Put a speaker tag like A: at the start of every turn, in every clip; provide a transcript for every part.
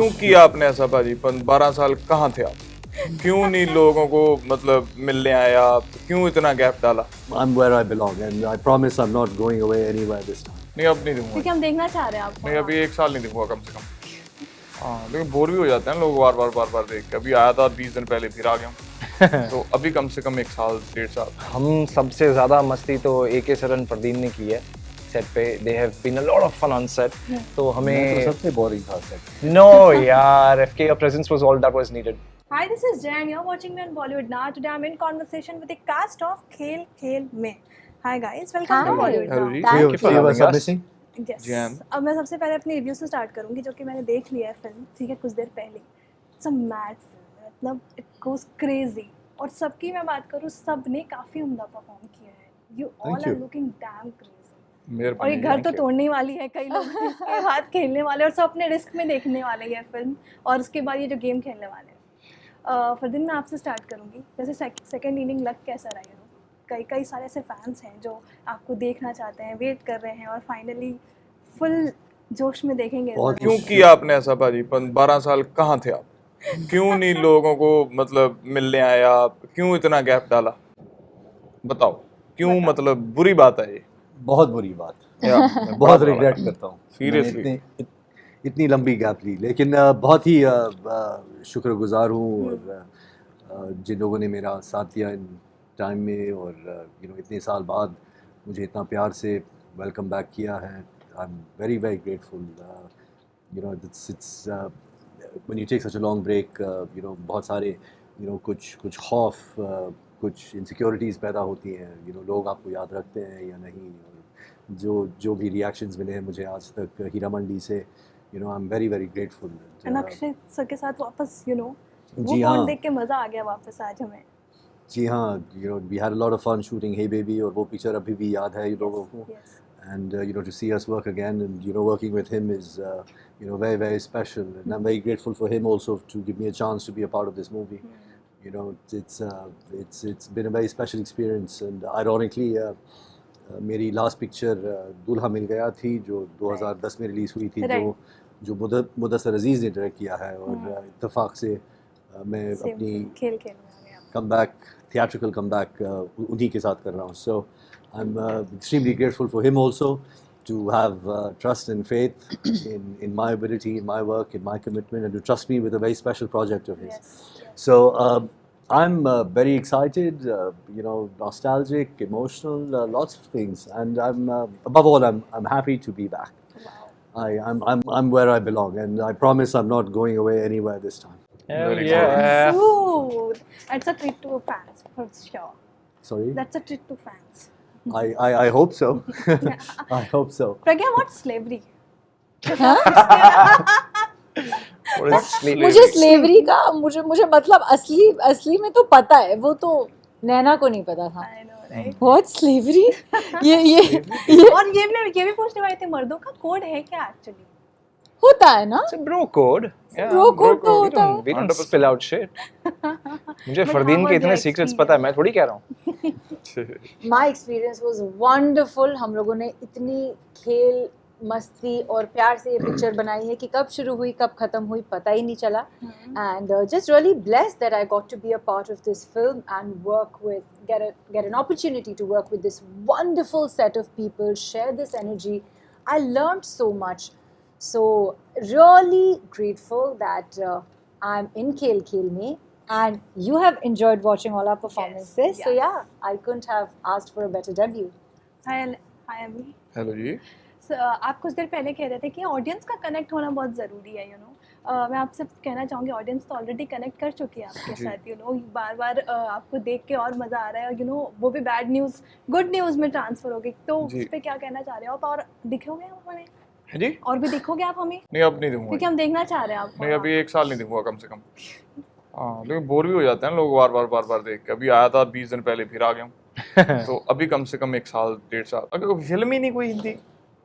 A: क्यों किया आपने ऐसा भाजी? 12 साल कहाँ थे आप? क्यों नहीं लोगों को मतलब मिलने आया आप? क्यों इतना गैप डाला?
B: I'm where I belong, and I promise I'm not going away anywhere this time.
A: नहीं अब नहीं दूंगा,
C: क्योंकि हम देखना चाह रहे हैं आपको।
A: नहीं अभी 1 साल नहीं दूंगा कम से कम। हाँ लेकिन बोर भी हो जाते हैं लोग बार बार देख के। अभी आया था 20 दिन पहले, फिर आ गया हूँ। तो अभी कम से कम 1 साल 1.5 साल।
D: हम सबसे ज़्यादा मस्ती तो AK सरन फरदीन ने की है सेट पे। They have been a lot of fun on set. तो
B: मैं
D: हमें
B: तो सबसे बोरिंग था सेट।
D: नो यार, FK your presence was all that was needed.
C: Hi, this is Jan. You're watching me on Bollywood Now. Today I'm in conversation with the cast of Khel Khel Mein. Hi guys, welcome to Bollywood
A: Hello
C: Now.
A: जी।
D: Thank you for
B: you were
D: having us.
B: missing?
C: Yes.
A: Jan.
C: अब मैं सबसे पहले अपनी review से start करूंगी जो कि मैंने देख लिया है फिल्म, ठीक है, कुछ देर पहले। इट्स अ मैड फिल्म, मतलब इट गोज क्रेजी। और सबकी मैं बात करूँ, सब ने काफ़ी उम्दा परफॉर्म किया है। You all
B: Thank
C: are
B: you.
C: Looking damn crazy.
A: मेहरबानी।
C: और ये घर तो तोड़ने वाली है, कई लोग इसके हाथ खेलने वाले और सब अपने रिस्क में देखने वाले ये फिल्म। और उसके बाद ये जो गेम खेलने वाले हैं। फरदीन, मैं आपसे स्टार्ट करूँगी। वैसे सेकंड इनिंग लग कैसा रहा है? कई सारे ऐसे फैंस हैं जो आपको देखना चाहते हैं, वेट कर रहे हैं और फाइनली फुल जोश में देखेंगे।
B: बहुत
A: क्यों किया आपने ऐसा भाजी? 12 साल कहाँ थे आप? क्यों नहीं लोगों को मतलब मिलने आया आप? क्यों इतना गैप डाला? बताओ क्यों, मतलब बुरी बात है ये।
B: बहुत बुरी बात।
A: या,
B: मैं बहुत रिग्रेट करता हूँ।
A: Seriously?
B: मैंने इतनी लंबी गैप ली, लेकिन बहुत ही शुक्रगुजार हूँ और जिन लोगों ने मेरा साथ दिया इन टाइम में, और इतने साल बाद मुझे इतना प्यार से वेलकम बैक किया है। I am very very grateful. It's when you take such a long break, बहुत सारे कुछ खौफ, कुछ इनसिक्योरिटीज़ पैदा होती हैं। लोग आपको याद रखते हैं या नहीं, और जो भी रिएक्शंस मिले हैं मुझे आज तक हीरा मंडी से, आई am very very grateful.
C: Akshay sir के साथ वापस वो
B: जी
C: बॉन्ड
B: हाँ।
C: देख के मजा आ गया वापस आज हमें।
B: जी हाँ, we had a lot of fun shooting hey baby, और वो पिक्चर अभी भी याद है लोगों को।
C: Yes.
B: And to see us work again, and working with him is very very special, and I'm very grateful for him also to give me a chance to be a part of this movie. It's been a very special experience, and ironically मेरी last picture दूल्हा मिल गया थी जो 2010 में release हुई थी, जो मुदस्सर अजीज़ ने डायरेक्ट किया है, और इत्तेफाक से मैं अपनी
C: खेल में आ गया।
B: comeback, theatrical comeback उन्हीं के साथ कर रहा हूँ. So I'm extremely grateful for him also to have trust and faith in my ability, in my work, in my commitment, and to trust me with a very special project of his.
C: Yes.
B: So I'm very excited, nostalgic, emotional, lots of things, and I'm above all I'm happy to be back.
C: Wow.
B: I'm where I belong, and I promise I'm not going away anywhere this time.
D: Hell
A: Very
D: yeah.
C: Smooth. That's a treat to fans for sure.
B: Sorry?
C: That's a treat to fans.
B: I hope so. I hope so.
C: Pragya, what's slavery?
E: मुझे slavery का मुझे मतलब असली में तो पता है, वो तो नैना को नहीं पता था।
C: I know, right?
E: बहुत स्लेवरी ये
C: और ये भी पूछने वाले थे, मर्दों का कोड है क्या एक्चुअली?
E: होता है ना,
D: It's a bro code. Yeah,
E: Bro code तो
D: We
E: होता
D: don't- We don't
A: 100%.
D: spill out shit. मुझे
C: But
D: फरदीन
C: how
D: के
C: was
D: इतने
C: your
D: सीक्रेट्स पता है, मैं थोड़ी कह रहा हूँ।
E: My experience was wonderful. हम लोगों ने इतनी खेल मस्ती और प्यार से ये पिक्चर बनाई है कि कब शुरू हुई कब खत्म हुई पता ही नहीं चला। And just really blessed that I got to be a part of this film and work with get an opportunity to work with this wonderful set of people, share this energy. I learned so much. So really grateful that I'm in Khel Khel Mein, and you have enjoyed watching all our performances.
C: Yes,
E: So
C: yeah.
E: yeah, I couldn't have asked for a better debut.
C: Hi Ami.
A: Hello ji.
C: आप कुछ देर पहले कह रहे थे कि audience का connect होना बहुत ज़रूरी है, मैं आपसे कहना चाहूँगी, ऑडियंस तो ऑलरेडी कनेक्ट कर चुकी है आपके साथ, बार बार आपको देख के और मज़ा आ रहा है, वो भी बैड न्यूज़ गुड न्यूज़ में ट्रांसफ़र हो गई, तो उस पर क्या कहना चाह रहे हो आप? और दिखोगे आप हमें?
A: है जी?
C: और भी दिखोगे आप हमें?
A: नहीं अब नहीं दूंगा,
C: क्योंकि हम देखना चाह रहे हैं आपको।
A: नहीं अभी 1 साल नहीं दूंगा कम से कम। हाँ लेकिन बोर भी हो जाते हैं लोग बार बार देख के। अभी आया था 20 दिन पहले, फिर आ गया हूँ। तो अभी कम से कम 1 साल 1.5 साल। अगर फिल्म ही नहीं कोई हिंदी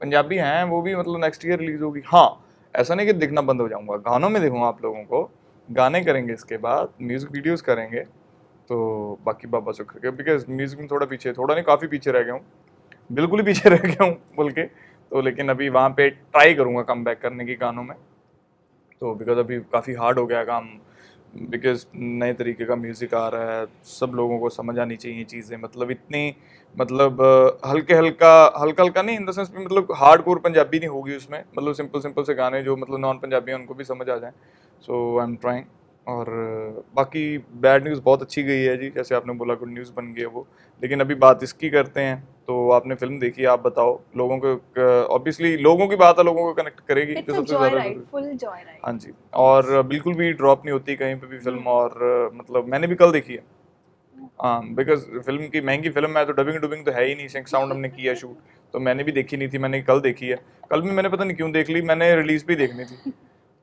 A: पंजाबी हैं, वो भी मतलब नेक्स्ट ईयर रिलीज होगी। हाँ ऐसा नहीं कि दिखना बंद हो जाऊंगा, गानों में देखूंगा आप लोगों को, गाने करेंगे, इसके बाद म्यूजिक वीडियोस करेंगे। तो बाकी बाबा शुक्र के, बिकॉज म्यूजिक में थोड़ा नहीं काफ़ी पीछे रह गया हूँ, बिल्कुल ही पीछे रह गया हूँ बोल के। तो लेकिन अभी वहाँ पे ट्राई करूँगा कम बैक करने की गानों में। तो बिकॉज अभी काफ़ी हार्ड हो गया काम, बिकॉज नए तरीके का म्यूज़िक आ रहा है, सब लोगों को समझ आनी चाहिए चीज़ें, मतलब इतनी मतलब हल्का हल्का नहीं इन द सेंस, मतलब हार्ड कोर पंजाबी नहीं होगी उसमें, मतलब सिंपल से गाने जो मतलब नॉन पंजाबी हैं उनको भी समझ आ जाएं। सो आई एम ट्राइंग। और बाकी बैड न्यूज़ बहुत अच्छी गई है जी, जैसे आपने बोला गुड न्यूज़ बन गई है वो। लेकिन अभी बात इसकी करते हैं, तो आपने फिल्म देखी, आप बताओ लोगों को, ऑब्वियसली लोगों की बात है, लोगों को कनेक्ट करेगी
C: इट्स
A: तो
C: अ
A: सबसे
C: जॉय
A: ज़्यादा
C: राइड,
A: जरूरी।
C: Full Joy ride.
A: हाँ जी, और बिल्कुल भी ड्रॉप नहीं होती कहीं पे भी फिल्म। और मतलब मैंने भी कल देखी है, हाँ, बिकॉज फिल्म की महंगी फिल्म है तो डबिंग तो है ही नहीं, सिंक साउंड हमने किया शूट, तो मैंने भी देखी नहीं थी, मैंने कल देखी है। कल भी मैंने पता नहीं क्यों देख ली, मैंने रिलीज भी देखनी थी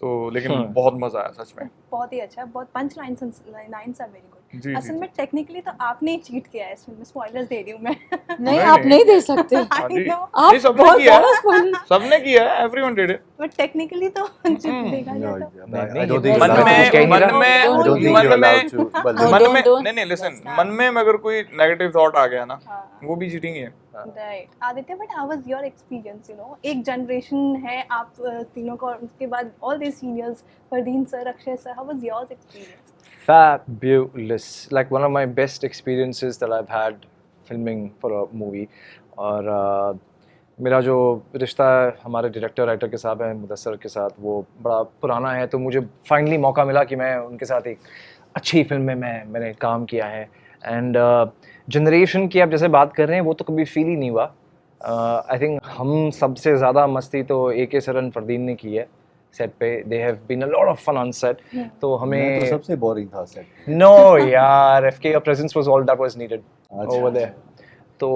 A: तो, लेकिन बहुत मजा आया सच में।
C: बहुत ही अच्छा, बहुत पंच लाइन्स आर वेरी
A: जी,
C: गुड। असल
A: जी,
C: में टेक्निकली तो आपने ही चीट किया है इस फिल्म में, स्पॉयलर्स दे रही हूँ मैं।
E: नहीं,
A: नहीं,
E: आप
A: नहीं।
E: नहीं दे सकते।
A: हाँ जी,
C: know,
E: आप
A: नहीं, सबने
E: बहुत
A: किया
E: ज्यादा
A: है,
E: spoiler-
A: सबने किया है, everyone did it.
C: But technically तो देखा
B: No,
C: जाए तो
B: I
D: नहीं,
B: don't
D: ये
B: think
D: मन
B: you're
D: में
B: allowed
D: कुछ कह ही
B: to.
D: नहीं
A: मन
D: रहा।
A: में
B: I don't think
A: मन
B: you're
A: में
B: allowed to. Well,
E: No,
A: मन में
E: don't.
A: नहीं, लिसन,
C: That's
A: मन में अगर कोई नेगेटिव थॉट आ गया ना,
C: हाँ।
A: वो भी चीटिंग है।
C: Right Aditya, but how was your experience? You know, एक जनरेशन है आप तीनों का, और उसके बाद all the seniors, Fardeen sir, Akshay sir, how was your experience?
D: Fabulous, like one of my best experiences that I've had filming for a movie. और मेरा जो रिश्ता है हमारे डायरेक्टर राइटर के साथ है, मुदस्सर के साथ, वो बड़ा पुराना है, तो मुझे फाइनली मौका मिला कि मैं उनके साथ एक अच्छी फिल्म में मैंने काम किया है। एंड जनरेशन की आप जैसे बात कर रहे हैं, वो तो कभी फील ही नहीं हुआ। आई थिंक हम सबसे ज़्यादा मस्ती तो AK सरन फरदीन ने की है सेट पे। They have been a lot of fun on set. तो
B: मैं तो
D: हमें
B: सबसे बोरिंग था सेट।
D: नो यार, FK का presence was all that was needed
B: अच्छा।
D: Over there. तो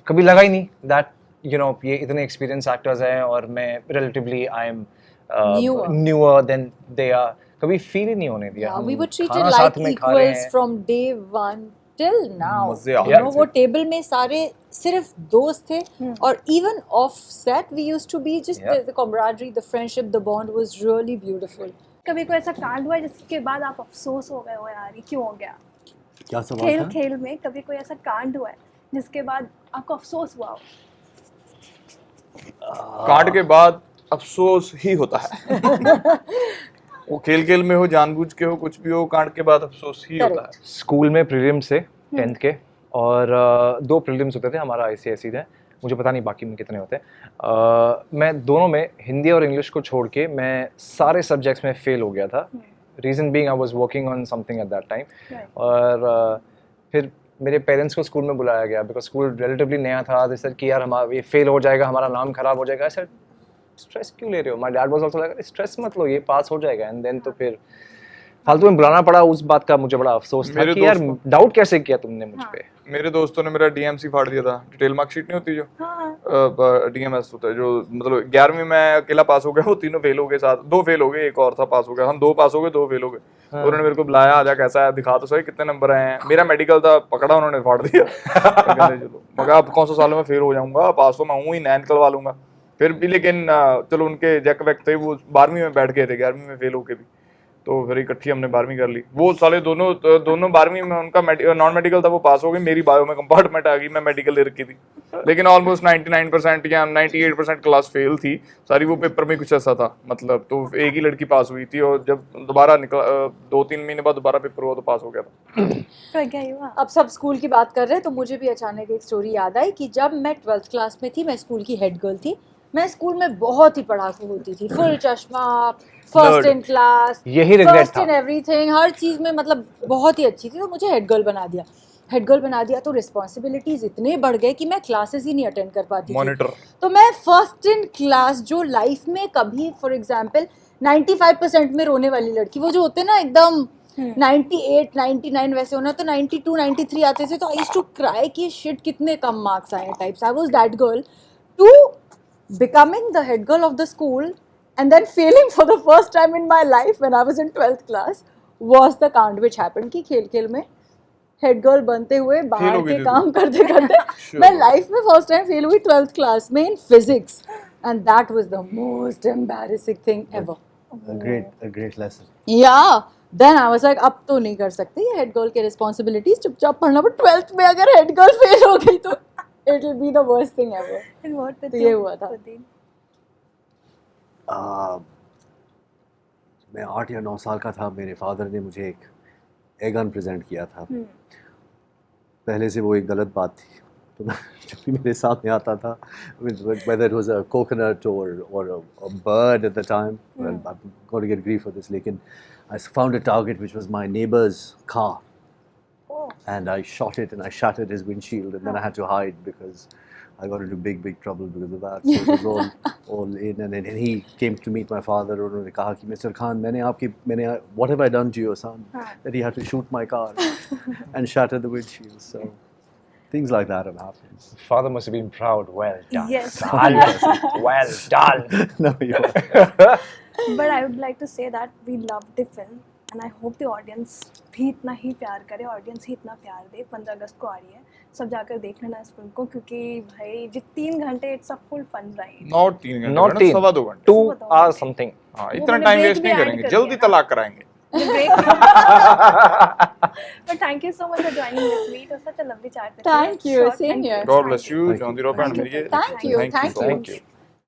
D: कभी लगा ही नहीं दैट यू नो ये इतने एक्सपीरियंस एक्टर्स हैं और मैं relatively I am
E: Newer.
D: Newer than they are. कभी फील ही नहीं होने दिया।
E: Yeah,
D: हम
E: we were treated
D: खाना
E: like
D: साथ में खा रहे
E: equals
D: हैं।
E: from day one till now.
A: मजे आ
E: You
A: रहे
E: know,
A: थे।
E: वो टेबल में सारे सिर्फ दोस्त थे, और even off set we used to be just
D: Yeah.
E: the camaraderie, the friendship, the bond was really beautiful.
C: कभी कोई ऐसा कांड हुआ है जिसके बाद आप अफसोस हो गए हो, यार ये क्यों हो गया?
B: क्या सवाल था?
C: खेल में कभी कोई ऐसा कांड हुआ है जिसके बाद आपको अफसोस हुआ हो?
A: कांड के बाद अफसोस ही होता है। वो खेल में हो, जानबूझ के हो, कुछ भी हो, कांड के बाद अफसोस ही होता है।
D: स्कूल में प्रीलिम्स थे 10th के, और 2 प्रीलिम्स होते थे, हमारा ICSE था, मुझे पता नहीं बाकी में कितने होते हैं। मैं दोनों में, हिंदी और इंग्लिश को छोड़ के, मैं सारे सब्जेक्ट्स में फेल हो गया था। Reason being I was working on something at that time. और फिर मेरे पेरेंट्स को स्कूल में बुलाया गया, बिकॉज स्कूल रिलेटिवली नया था। दे सेड कि यार हमारा ये फेल हो जाएगा, हमारा नाम खराब हो जाएगा। सर स्ट्रेस क्यों ले रहे हो? My dad was also like stress मत लो, ये पास हो जाएगा। एंड देन तो फिर फालतू में बुलाना पड़ा, उस बात का मुझे बड़ा अफसोस था
A: मेरे
D: कि यार
A: दोस्तों-
D: डाउट कैसे किया तुमने मुझ पे।
A: मेरे दोस्तों ने मेरा DMC फाड़ दिया था। डिटेल मार्कशीट नहीं होती जो,
C: हाँ,
A: DMS होता है जो, मतलब 11वीं में अकेला पास हो गया, वो तीनों फेल हो गए, साथ 2 फेल हो गए, एक और था पास हो गया। हम 2 पास हो गए, 2 फेल हो गए। तो उन्होंने मेरे को बुलाया, आजा कैसा है, दिखा तो सही कितने नंबर आए हैं। मेरा मेडिकल था, पकड़ा उन्होंने, फाड़ दिया। चलो मगर अब कौन सा सालों में फेल हो जाऊंगा, पास तो मैं हूँ ही, नया निकलवा लूंगा। फिर भी लेकिन चलो उनके जैक वैक थे, वो 12वीं में बैठ गए थे, 11वीं में फेल होके भी। तो फिर इकट्ठी हमने 12वीं कर ली। वो साले दोनों 12वीं में, उनका नॉन मेडिकल था, वो पास हो गई, मेरी बायो में कंपार्टमेंट आ गई, मैं मेडिकल ले रखी थी। लेकिन ऑलमोस्ट 99% या 98% क्लास फेल थी सारी। वो पेपर में कुछ ऐसा था, मतलब तो एक ही लड़की पास हुई थी, और जब दोबारा निकला 2-3 महीने बाद दोबारा पेपर हुआ तो पास हो गया था।
C: तो क्या हुआ?
E: अब सब स्कूल की बात कर रहे हैं तो मुझे भी अचानक एक स्टोरी याद आई कि जब मैं 12th क्लास में थी, मैं स्कूल की हेड गर्ल थी। मैं स्कूल में बहुत ही पढ़ाकू होती थी, फुल चश्मा, फर्स्ट
A: Nerd.
E: इन क्लास,
D: यही regret
E: फर्स्ट
D: था।
E: इन एवरीथिंग, हर चीज़ में मतलब बहुत ही अच्छी थी। तो मुझे हेड गर्ल बना दिया। हेड गर्ल बना दिया तो रिस्पॉन्सिबिलिटीज इतने बढ़ गए कि मैं क्लासेस ही नहीं अटेंड कर पाती थी।
A: मॉनिटर।
E: तो मैं फर्स्ट इन क्लास, जो लाइफ में कभी फॉर एग्जांपल 95% में रोने वाली लड़की, वो जो होते हैं ना एकदम 98, 99 वैसे होना, तो 92, 93 आते थे, तो आई यूज्ड टू क्राई कि शिट कितने कम मार्क्स आए types. I was that girl to becoming the head girl of the school and then failing for the first time in my life when I was in 12th class was the कांड which happened कि खेल में head girl बनते हुए बाहर
A: हो गई
E: के
A: थी
E: काम करते करते मैं लाइफ में फर्स्ट टाइम फेल हुई 12th क्लास में in physics, and that was the most embarrassing thing ever.
B: A great lesson.
E: या देन आई वाज लाइक अब तो नहीं कर सकते ये हेड गर्ल के रिस्पॉन्सिबिलिटीज, चुपचाप पढ़ना। बट 12th में अगर हेड गर्ल फेल हो गई तो it will be the worst thing ever.
C: And what with
E: तो ये
C: you,
E: हुआ था।
C: Fardeen?
B: मैं 8 या 9 साल का था, मेरे फादर ने मुझे एक एग गन प्रेजेंट किया था। पहले से वो एक गलत बात थी, तो जब भी मेरे सामने आता था, whether it was a coconut or a bird at the time, well, I'm going to get grief for this, लेकिन I found a target which was my neighbor's car,
C: Oh.
B: and I shot it and I shattered his windshield, and then I had to hide because I got into big trouble because of that. So it was all in, and then he came to meet my father, और उन्होंने कहा कि Mr. Khan, what have I done to your son that he had to shoot my car and shatter the windshield? So things like that have happened.
D: Father must have been proud. Well done.
C: Yes.
D: Son. Well done.
B: No, you are.
C: But I would like to say that we loved the film and I hope the audience भी इतना ही प्यार करे, audience ही इतना प्यार दे। 15 अगस्त को आ रही है, सब जाकर देख लेना इस फिल्म को, क्योंकि भाई जो 3 घंटे it's a full fun ride.
A: Not 3 घंटे,
D: Not 3.
A: 2.25 घंटे।
D: 2 hours something.
A: हाँ,
C: वो
A: इतना
C: मैंने
A: टाइम
C: break
A: वेस्ट
C: भी
A: नहीं
C: add
A: करेंगे,
C: कर
A: जल्दी
C: दिया।
A: तलाक कराएंगे।
C: But thank you so much for joining with me. It was such a lovely chat with you.
E: Thank you.
C: Short
E: Same
C: and
E: here.
C: sweet.
A: God bless you,
B: Thank you.
A: John the Rock and
C: Thank you.
A: Miriye.
E: Thank you.
A: Thank you so
D: Thank
A: much.
D: you.